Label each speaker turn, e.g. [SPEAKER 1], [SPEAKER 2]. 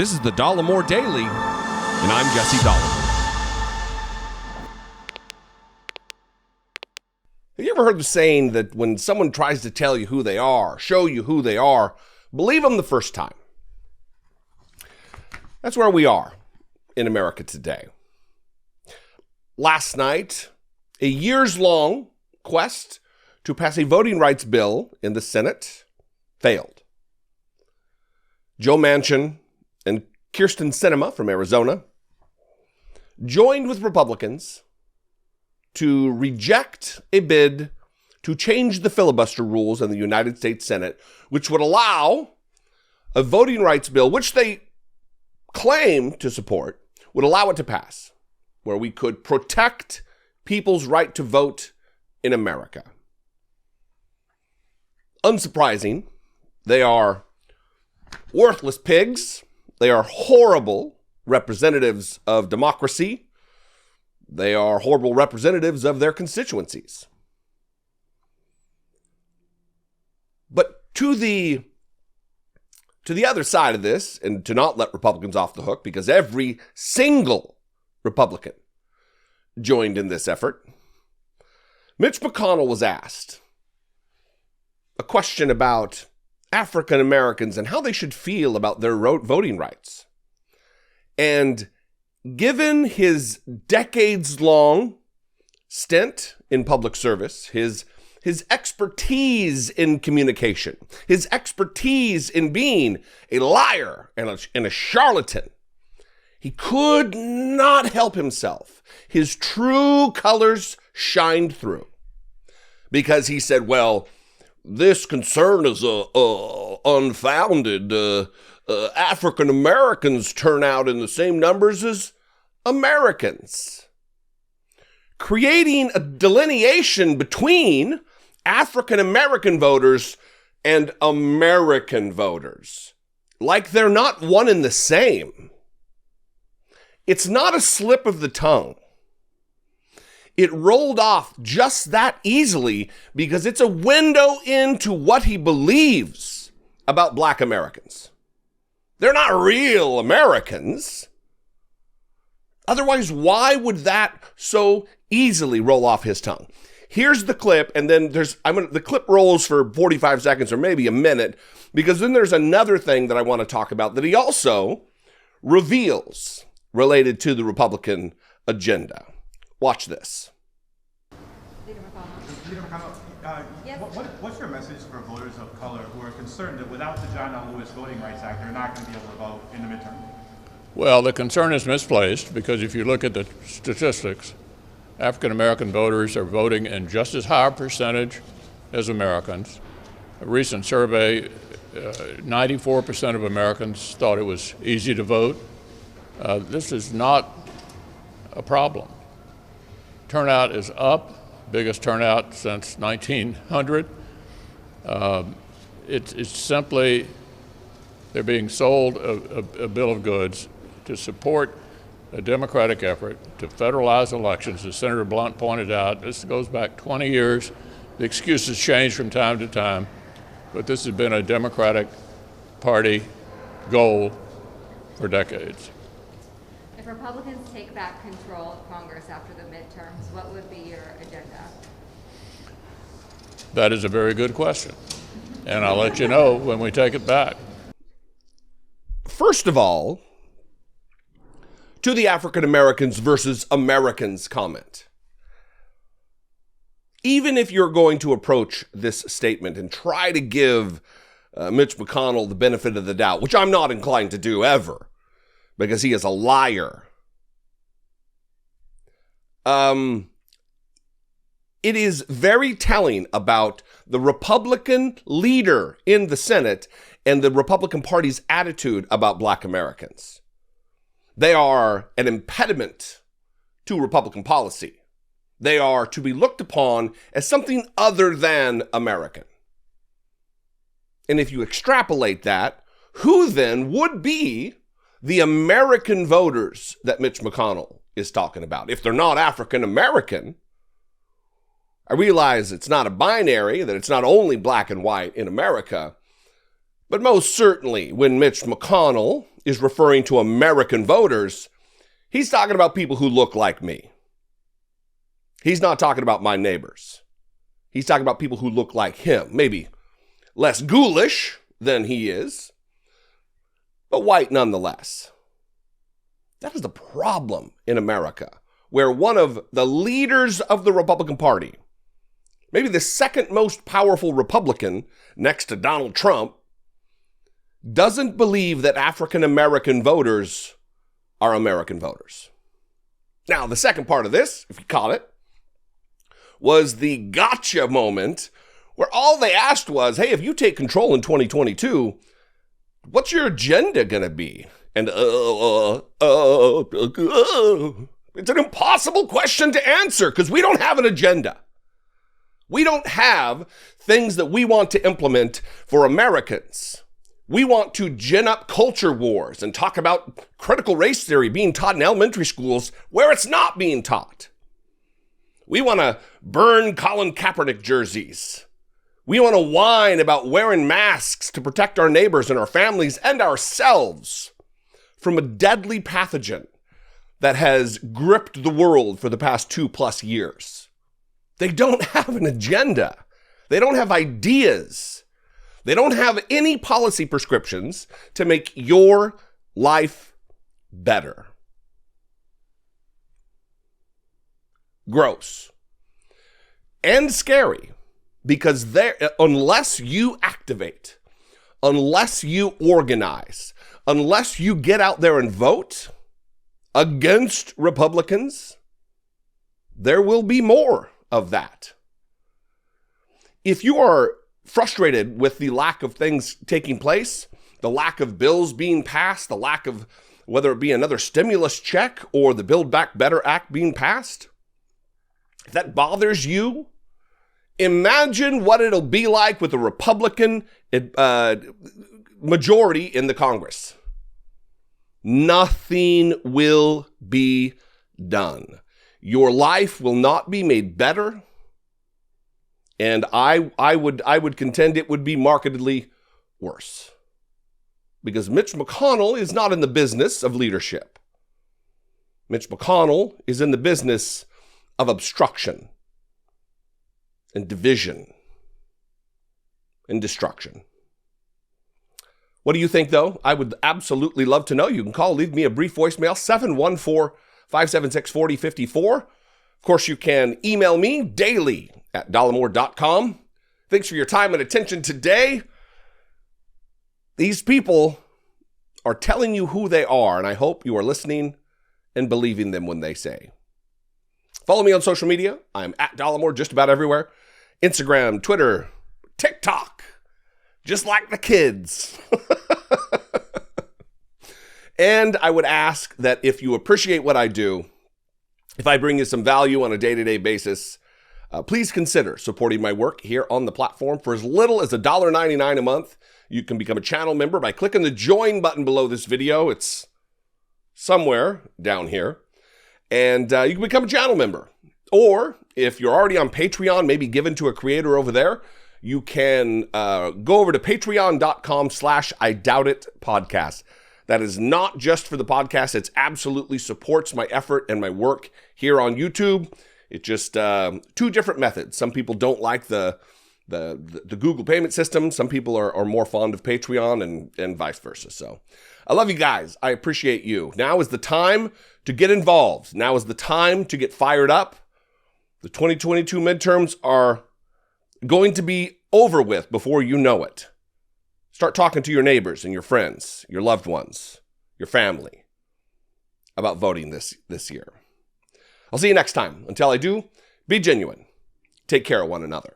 [SPEAKER 1] This is the Dollemore Daily, and I'm Jesse Dollemore. Have you ever heard the saying that when someone tries to tell you who they are, show you who they are, believe them the first time? That's where we are in America today. Last night, a years-long quest to pass a voting rights bill in the Senate failed. Joe Manchin and Kyrsten Sinema from Arizona joined with Republicans to reject a bid to change the filibuster rules in the United States Senate, which would allow a voting rights bill, which they claim to support, would allow it to pass, where we could protect people's right to vote in America. Unsurprising, they are worthless pigs. They are horrible representatives of democracy. They are horrible representatives of their constituencies. But to the other side of this, and to not let Republicans off the hook, because every single Republican joined in this effort, Mitch McConnell was asked a question about African Americans and how they should feel about their voting rights. And given his decades-long stint in public service, his expertise in communication, his expertise in being a liar and a charlatan, he could not help himself. His true colors shined through, because he said, well, this concern is unfounded. African Americans turn out in the same numbers as Americans, creating a delineation between African American voters and American voters, like they're not one and the same. It's not a slip of the tongue. It rolled off just that easily because it's a window into what he believes about Black Americans. They're not real Americans. Otherwise, why would that so easily roll off his tongue? Here's the clip, and then the clip rolls for 45 seconds or maybe a minute, because then there's another thing that I want to talk about that he also reveals related to the Republican agenda. Watch this.
[SPEAKER 2] Leader McConnell, yes. What's your message for voters of color who are concerned that without the John L. Lewis Voting Rights Act, they're not going to be able to vote in the midterm?
[SPEAKER 3] Well, the concern is misplaced, because if you look at the statistics, African American voters are voting in just as high a percentage as Americans. A recent survey, 94% of Americans thought it was easy to vote. This is not a problem. Turnout is up, biggest turnout since 1900. It's simply they're being sold a bill of goods to support a Democratic effort to federalize elections. As Senator Blunt pointed out, this goes back 20 years. The excuses change from time to time, but this has been a Democratic Party goal for decades.
[SPEAKER 4] If Republicans take back control of Congress after the midterms, what would be your agenda?
[SPEAKER 3] That is a very good question, and I'll let you know when we take it back.
[SPEAKER 1] First of all, to the African Americans versus Americans comment. Even if you're going to approach this statement and try to give Mitch McConnell the benefit of the doubt, which I'm not inclined to do ever, because he is a liar. It is very telling about the Republican leader in the Senate and the Republican Party's attitude about Black Americans. They are an impediment to Republican policy. They are to be looked upon as something other than American. And if you extrapolate that, who then would be the American voters that Mitch McConnell is talking about? If they're not African American, I realize it's not a binary, that it's not only black and white in America, but most certainly when Mitch McConnell is referring to American voters, he's talking about people who look like me. He's not talking about my neighbors. He's talking about people who look like him, maybe less ghoulish than he is, but white nonetheless. That is the problem in America, where one of the leaders of the Republican Party, maybe the second most powerful Republican next to Donald Trump, doesn't believe that African American voters are American voters. Now, the second part of this, if you caught it, was the gotcha moment where all they asked was, hey, if you take control in 2022, what's your agenda going to be? And it's an impossible question to answer because we don't have an agenda. We don't have things that we want to implement for Americans. We want to gin up culture wars and talk about critical race theory being taught in elementary schools where it's not being taught. We want to burn Colin Kaepernick jerseys. We want to whine about wearing masks to protect our neighbors and our families and ourselves from a deadly pathogen that has gripped the world for the past 2+ years. They don't have an agenda. They don't have ideas. They don't have any policy prescriptions to make your life better. Gross and scary, because unless you activate, unless you organize, unless you get out there and vote against Republicans, there will be more of that. If you are frustrated with the lack of things taking place, the lack of bills being passed, the lack of whether it be another stimulus check or the Build Back Better Act being passed, if that bothers you, imagine what it'll be like with a Republican majority in the Congress. Nothing will be done. Your life will not be made better. And I would contend it would be markedly worse. Because Mitch McConnell is not in the business of leadership. Mitch McConnell is in the business of obstruction and division and destruction. What do you think, though? I would absolutely love to know. You can call, leave me a brief voicemail, 714-576-4054. Of course, you can email me daily at dollemore.com. Thanks for your time and attention today. These people are telling you who they are, and I hope you are listening and believing them when they say. Follow me on social media. I'm at Dollemore just about everywhere. Instagram, Twitter, TikTok, just like the kids. And I would ask that if you appreciate what I do, if I bring you some value on a day-to-day basis, please consider supporting my work here on the platform. For as little as $1.99 a month, you can become a channel member by clicking the join button below this video. It's somewhere down here. And you can become a channel member. Or if you're already on Patreon, maybe given to a creator over there, you can go over to patreon.com/IDoubtIt podcast. That is not just for the podcast. It absolutely supports my effort and my work here on YouTube. It's just two different methods. Some people don't like the Google payment system. Some people are more fond of Patreon and vice versa. So I love you guys. I appreciate you. Now is the time to get involved. Now is the time to get fired up. The 2022 midterms are going to be over with before you know it. Start talking to your neighbors and your friends, your loved ones, your family about voting this year. I'll see you next time. Until I do, be genuine. Take care of one another.